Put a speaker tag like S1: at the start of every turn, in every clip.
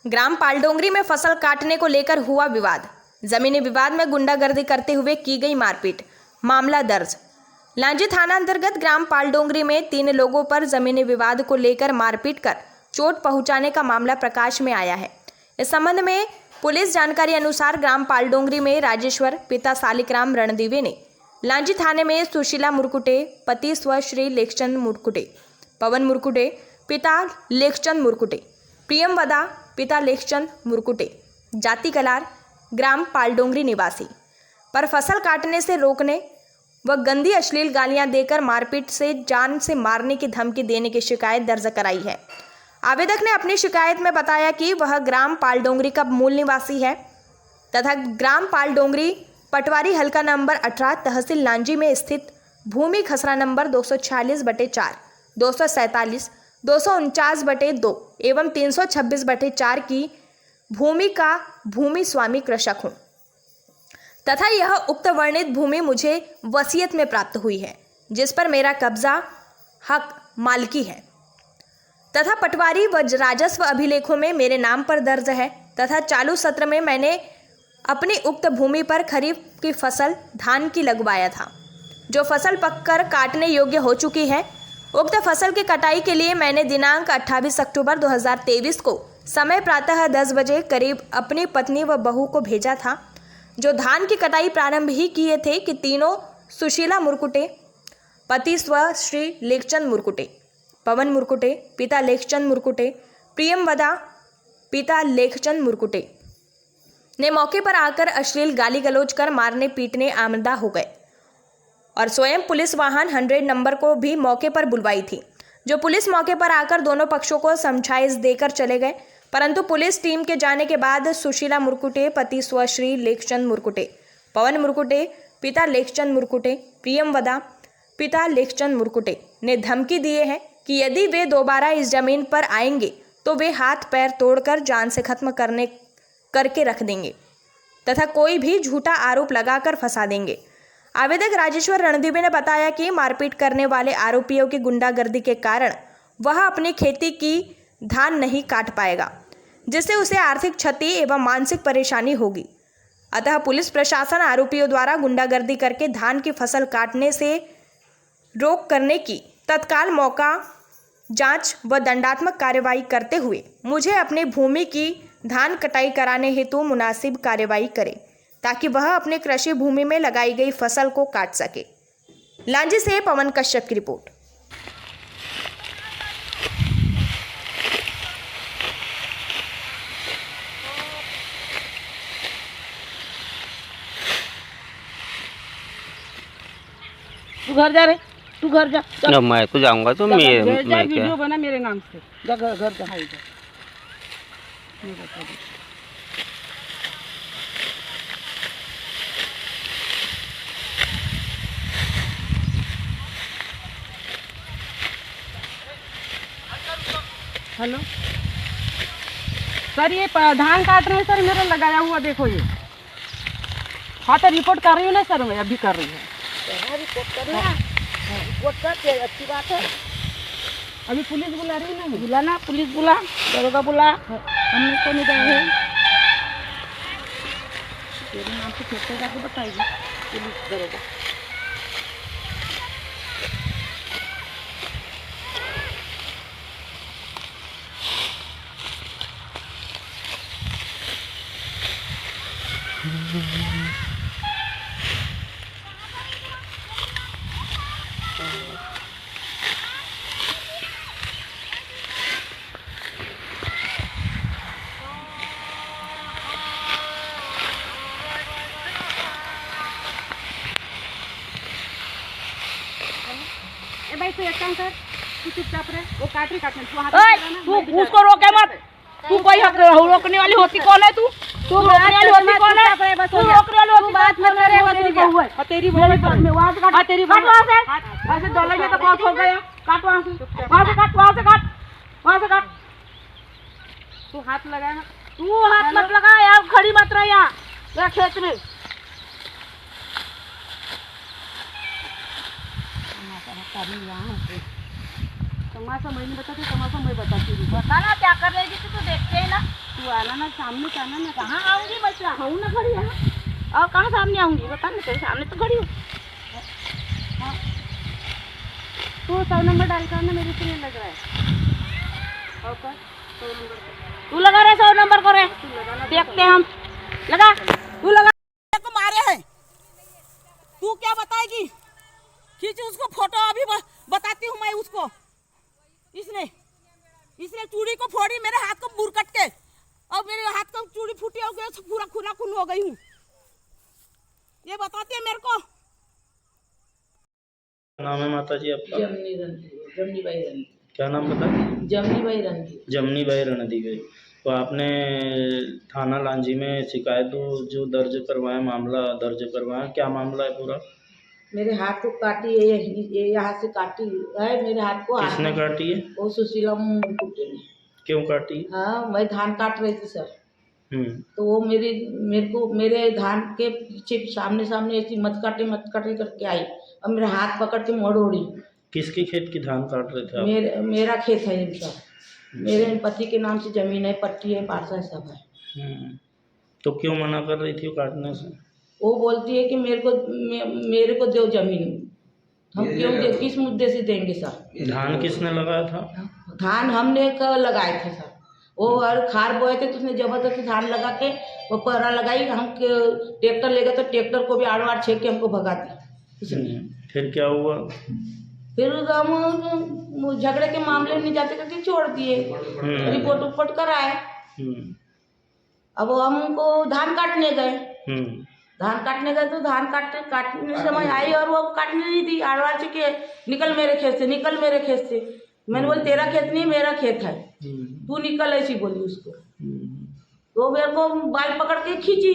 S1: ग्राम पालडोंगरी में फसल काटने को लेकर हुआ विवाद। जमीनी विवाद में गुंडागर्दी करते हुए की गई मारपीट। मामला दर्ज। लांजी थाना अंतर्गत ग्राम पालडोंगरी में 3 लोगों पर जमीनी विवाद को लेकर मारपीट कर चोट पहुंचाने का मामला प्रकाश में आया है। इस संबंध में पुलिस जानकारी अनुसार ग्राम पालडोंगरी में राजेश्वर पिता सालिकराम रणदीवे ने लांजी थाने में सुशीला मुरकुटे पति स्वश्री लेखचंद मुरकुटे, पवन मुरकुटे पिता लेखचंद मुरकुटे, प्रियम वदा पिता लेखचंद मुरकुटे, जाति कलार, ग्राम पालडोंगरी निवासी पर फसल काटने से रोकने व गंदी अश्लील गालियां देकर मारपीट से जान से मारने की धमकी देने की शिकायत दर्ज कराई है। आवेदक ने अपनी शिकायत में बताया कि वह ग्राम पालडोंगरी का मूल निवासी है तथा ग्राम पालडोंगरी पटवारी हल्का नंबर 18 तहसील लांजी में स्थित भूमि खसरा नंबर 246/4, 247, 249/2 एवं 326/4 की भूमि का भूमि स्वामी कृषक हूँ तथा यह उक्त वर्णित भूमि मुझे वसीयत में प्राप्त हुई है, जिस पर मेरा कब्जा हक मालकी है तथा पटवारी व राजस्व अभिलेखों में मेरे नाम पर दर्ज है तथा चालू सत्र में मैंने अपनी उक्त भूमि पर खरीफ की फसल धान की लगवाया था, जो फसल पककर काटने योग्य हो चुकी है। उक्त फसल की कटाई के लिए मैंने दिनांक 28 अक्टूबर 2023 को समय प्रातः 10 बजे करीब अपनी पत्नी व बहू को भेजा था, जो धान की कटाई प्रारंभ ही किए थे कि तीनों सुशीला मुरकुटे पति स्वश्री लेखचंद मुरकुटे, पवन मुरकुटे पिता लेखचंद मुरकुटे, प्रियम वदा पिता लेखचंद मुरकुटे ने मौके पर आकर अश्लील गाली गलौज कर मारने पीटने आमदा हो गए और स्वयं पुलिस वाहन 100 नंबर को भी मौके पर बुलवाई थी, जो पुलिस मौके पर आकर दोनों पक्षों को समझाइश देकर चले गए। परंतु पुलिस टीम के जाने के बाद सुशीला मुरकुटे पति स्वश्री लेखचंद मुरकुटे, पवन मुरकुटे पिता लेखचंद मुरकुटे, प्रियम वदा पिता लेखचंद मुरकुटे ने धमकी दिए हैं कि यदि वे दोबारा इस जमीन पर आएंगे तो वे हाथ पैर तोड़कर जान से खत्म करके रख देंगे तथा कोई भी झूठा आरोप लगाकर फंसा देंगे। आवेदक राजेश्वर रणदीवे ने बताया कि मारपीट करने वाले आरोपियों की गुंडागर्दी के कारण वह अपनी खेती की धान नहीं काट पाएगा, जिससे उसे आर्थिक क्षति एवं मानसिक परेशानी होगी। अतः पुलिस प्रशासन आरोपियों द्वारा गुंडागर्दी करके धान की फसल काटने से रोक करने की तत्काल मौका जांच व दंडात्मक कार्रवाई करते हुए मुझे अपनी भूमि की धान कटाई कराने हेतु मुनासिब कार्रवाई करे, ताकि वह अपने कृषि भूमि में लगाई गई फसल को काट सके। लांजी से पवन कश्यप की रिपोर्ट।
S2: तू घर जा रे, तू घर जा।
S3: जब मैं तो जाऊंगा तो मैं
S2: वीडियो बना मेरे नाम से, जा घर जा। हेलो सर, ये धान काट रहे हैं सर, मेरा लगाया हुआ देखो ये। हाँ तो रिपोर्ट कर रही हूँ ना सर, मैं अभी कर रही हूँ। रिपोर्ट कर अच्छी बात है। अभी पुलिस बुला रही है ना, बुलाना पुलिस बुला, दरोगा बुला, हमने को नहीं गए हैं। तेरे नाम से खेत जाके बताएगी पुलिस दरोगा। भाई तू एक काम कर, तू चुपचाप रह, वो काटने तू उसको रोके मत। तू कोई रोकने वाली होती कौन है? तू रोकने वाली होती कौन है? तू रोकने वाली होती बात मत करे, वो तेरी बहू है। तेरी बहू है, वहां से काट, तेरी काट वहां से, ऐसे डॉलर में तो बहुत हो गया। काट वहां से, वहां से काट, वहां से काट, वहां से काट। तू हाथ लगाया, तू हाथ मत लगा यार, खड़ी मत रह यहाँ खेत में। तमाशा मैं नहीं बताती, तमाशा मैं बताती हूँ। बता ना क्या कर रही थी, तू देखते ही ना। तू आना ना, सामने से आना ना। कहाँ आऊंगी, बस हूँ ना खड़ी यहाँ। और कहाँ सामने आऊंगी बता ना, तेरे सामने तो खड़ी हूँ। हाँ। तू 100 नंबर डाल कर ना, मेरे से नहीं लग रहा है। और कर 100 नंबर तू लगा रहे, 100 नंबर करे देखते हैं हम। लगा, तू लगा को मारे हैं। तू क्या बताएगी? खींच उसको फोटो, अभी बताती हूँ मैं उसको। इसने चूड़ी को फोड़ी, मेरे हाथ को बुरकट के, और मेरे हाथ को चूड़ी फूटी हो गई, पूरा खूना खून हो गई हूँ। ये बताती है मेरे को।
S3: नाम है माता जी आपका?
S2: जमनी बाई रणदी।
S3: क्या नाम बता?
S2: जमनी बाई रणदी।
S3: जमनी बाई रणदी गई। तो आपने थाना लांजी में शिकायत जो दर्ज करवाया, मामला दर्ज करवाया, क्या मामला है पूरा?
S2: मेरे हाथ को काटी है, ये यहाँ से काटी है मेरे हाथ को।
S3: किसने काटी है?
S2: वो सुशीला मुर्कुटे ने।
S3: क्यों काटी?
S2: हाँ, मैं धान काट रही थी सर। तो वो मेरे धान के पीछे सामने ऐसी मत काटे करके आई, और मेरा हाथ पकड़ के मोड़ ओढ़ी।
S3: किसके खेत की धान काट रहे थे आप?
S2: मेरा खेत है इनका। मेरे पति के नाम से जमीन है, पट्टी है, पार्सल सब है।
S3: तो क्यों मना कर रही थी वो काटने से?
S2: वो बोलती है कि मेरे को दो जमीन। हम क्यों दे, किस मुद्दे से देंगे सर?
S3: धान किसने लगाया था?
S2: धान हमने लगाए थे सर। वो और खार बोए थे, तो उसने जबरदस्ती धान लगा के वो पहरा लगाई। हम ट्रैक्टर ले गए तो ट्रैक्टर को भी आड़ वाड़ छेक के हमको भगा दी।
S3: फिर क्या हुआ?
S2: फिर हम झगड़े के मामले में जाते करके छोड़ दिए, रिपोर्ट कराए। अब हमको धान काटने गए। तो धान काटने समय आई, और वो काटने नहीं दी, आड़वाड़ से के निकल मेरे खेत से। मैंने बोली तेरा खेत नहीं, मेरा खेत है, तू निकल, ऐसी बोली उसको। तो मेरे को बाल पकड़ के खींची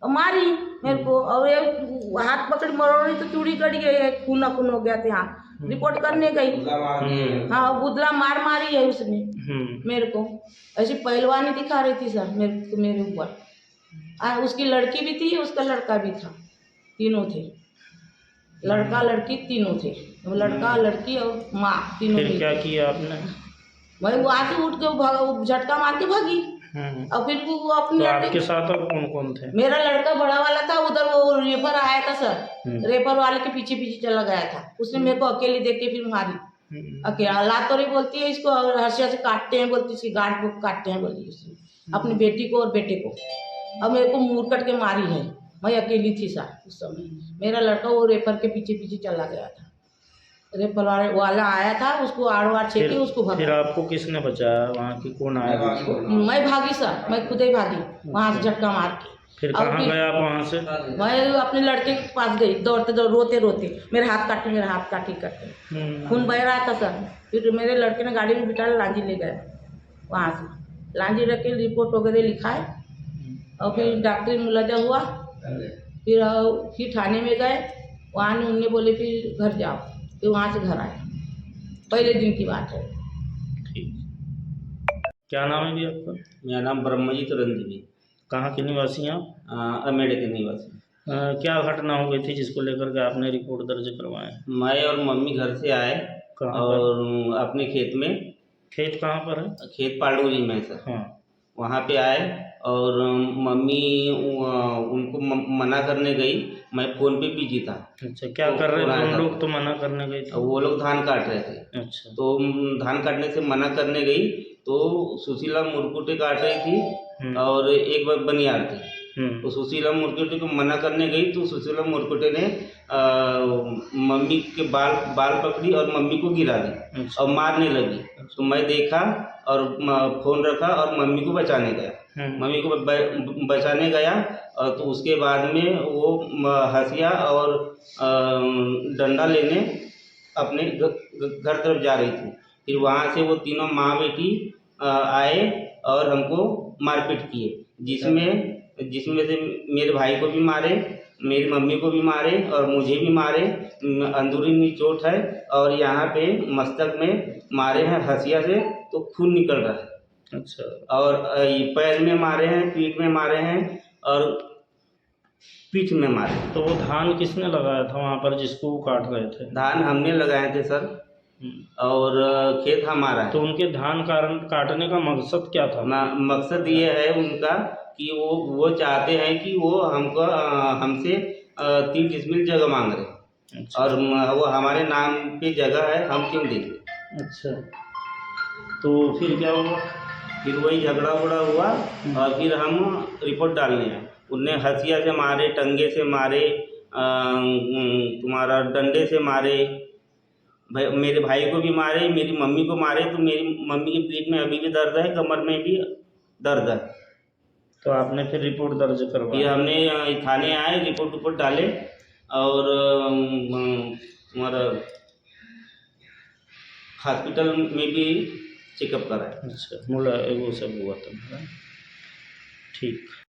S2: और मारी मेरे को, और ये हाथ पकड़ मरोड़ी तो चूड़ी कट गई, खून हो गया था यहाँ। रिपोर्ट करने गई। हाँ, बुदला मारी है उसने मेरे को। ऐसी पहलवानी दिखा रही थी सर मेरे ऊपर। उसकी लड़की भी थी, उसका लड़का भी था, तीनों थे। लड़का लड़की तीनों थे, लड़का लड़की और माँ तीनों।
S3: फिर क्या किया आपने?
S2: मैं वहाँ से उठ के झटका मार के भागी। और फिर वो अपने
S3: तो आपके साथ और कौन कौन थे?
S2: मेरा लड़का बड़ा वाला था, उधर वो रेपर आया था सर। रेपर वाले के पीछे चला गया था। उसने मेरे को अकेले देख के फिर मारी। अकेला ला तो नहीं बोलती है इसको, हर्षिया से काटते हैं बोलती, इसकी गांठ को काटते हैं बोलती उसने, अपनी बेटी को और बेटे को। अब मेरे को मुँह कट के मारी है। मैं अकेली थी सर उस समय। मेरा लड़का वो रेपर के पीछे चला गया था। रेपर वाला आया था, उसको आड़ छेके उसको भगा।
S3: फिर आपको किसने बचाया? वहाँ की कौन आया?
S2: मैं भागी सर, मैं खुद ही भागी वहाँ से झटका मार के।
S3: फिर कहाँ गए आप वहाँ से?
S2: मैं अपने लड़के के पास गई, दौड़ते रोते मेरे हाथ काटे करते खून बह रहा था सर। फिर मेरे लड़के ने गाड़ी में बिठा लांजी ले गया। वहाँ से लांजी रख के रिपोर्ट वगैरह लिखाए, और फिर डॉक्टरी मुलाजा हुआ। फिर थाने में गए, वहाँ उन्होंने बोले फिर घर जाओ। फिर वहाँ से घर आए, पहले दिन की बात है।
S3: ठीक। क्या नाम है भी आपका?
S4: मेरा नाम ब्रह्मजीत रणदी।
S3: कहाँ के निवासी हैं आप?
S4: अमेठी के निवासी।
S3: क्या घटना हो गई थी जिसको लेकर के आपने रिपोर्ट दर्ज करवाया?
S4: मैं और मम्मी घर से आए और अपने खेत में।
S3: खेत कहाँ पर है?
S4: खेत पालडोरी में सर।
S3: हाँ।
S4: वहाँ पे आए और मम्मी उनको मना करने गई। मैं फ़ोन पे बिजी था।
S3: अच्छा, क्या कर रहे थे उन लोग? तो मना करने गई थी?
S4: वो लोग धान काट रहे थे।
S3: अच्छा।
S4: तो धान काटने से मना करने गई, तो सुशीला मुरकुटे काट रही थी और एक बनियार थी। तो सुशीला मुरकुटे को मना करने गई, तो सुशीला मुरकुटे ने मम्मी के बाल पकड़ी और मम्मी को गिरा दी और मारने लगी। तो मैं देखा और फ़ोन रखा और मम्मी को बचाने गया। मम्मी को बचाने गया, और तो उसके बाद में वो हंसिया और डंडा लेने अपने घर तरफ जा रही थी। फिर वहाँ से वो तीनों माँ बेटी आए और हमको मारपीट किए, जिसमें से मेरे भाई को भी मारे, मेरी मम्मी को भी मारे और मुझे भी मारे। अंदरूनी चोट है और यहाँ पे मस्तक में मारे हैं हंसिया से, तो खून निकल रहा है।
S3: अच्छा।
S4: और पैर में मारे हैं, पीठ में मारे हैं और पीठ में मारे।
S3: तो वो धान किसने लगाया था वहाँ पर जिसको वो काट रहे थे?
S4: धान हमने लगाए थे सर। और खेत हमारा है।
S3: तो उनके धान काटने का मकसद क्या था?
S4: मकसद ये है उनका कि वो चाहते हैं कि वो हमको हमसे 3 डिसमिल जगह मांग रहे हैं।
S3: अच्छा।
S4: और वो हमारे नाम पे जगह है, हम क्यों देंगे?
S3: अच्छा, तो फिर क्या हुआ?
S4: फिर वही झगड़ा उगड़ा हुआ और फिर हम रिपोर्ट डालने आए। उनने हंसिया से मारे, टंगे से मारे, तुम्हारा डंडे से मारे, मेरे भाई को भी मारे, मेरी मम्मी को मारे। तो मेरी मम्मी की पीठ में अभी भी दर्द है, कमर में भी दर्द है।
S3: तो आपने फिर रिपोर्ट दर्ज
S4: फिर
S3: करवाया?
S4: हमने थाने आए, रिपोर्ट डाले और तुम्हारा हॉस्पिटल में भी चेकअप कराए।
S3: अच्छा, वो सब हुआ था। ठीक।